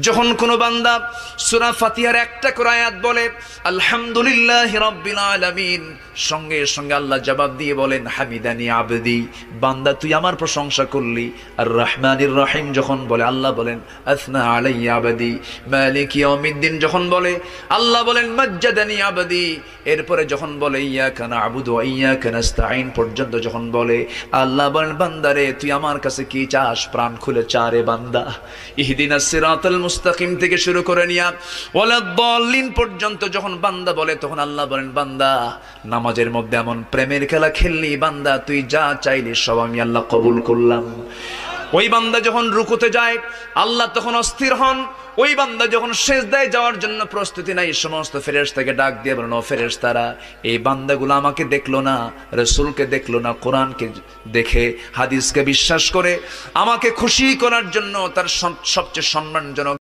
যখন কোনো বান্দা সূরা ফাতিহার একটা করে আয়াত বলে আলহামদুলিল্লাহি রাব্বিল আলামিন, সঙ্গে সঙ্গে আল্লাহ জবাব দিয়ে বলেন হামিদানি আবদি, বান্দা তুই আমার প্রশংসা করলি। আর রহমানির রহিম যখন বলে আল্লাহ বলেন আসনা আলাইয়া আবদি। মালিক ইয়াউমিদ্দিন যখন বলে আল্লাহ বলেন মাজ্জাদানি আবদি। এরপরে যখন বলে ইয়াকা না'বুদু ওয়া ইয়াকা নাস্তাঈন পর্যন্ত যখন বলে আল্লাহ বলেন বান্দারে তুই আমার কাছে কি চাস, প্রাণ খুলে চা রে বান্দা। ইহদিনাস সিরাতাল মুস্তাকিম থেকে শুরু করে নিয়া ওয়ালাদ-দাল্লিন পর্যন্ত যখন বান্দা বলে তখন আল্লাহ বলেন বান্দা নামাজের মধ্যে এমন প্রেমের খেলা খেললি বান্দা, তুই যা চাইলি সব আমি আল্লাহ কবুল করলাম। ওই বান্দা যখন রুকুতে যায় আল্লাহ তখন অস্থির হন। ওই বান্দা যখন সিজদায় যাওয়ার জন্য প্রস্তুতি নাই, সমস্ত ফেরেশতাকে ডাক দিয়ে বলেন ও ফেরেশতারা, এই বান্দাগুলো আমাকে দেখলো না, রাসূলকে দেখলো না, কোরআনকে দেখে হাদিসকে বিশ্বাস করে আমাকে খুশি করার জন্য তার সবচেয়ে সম্মানজনক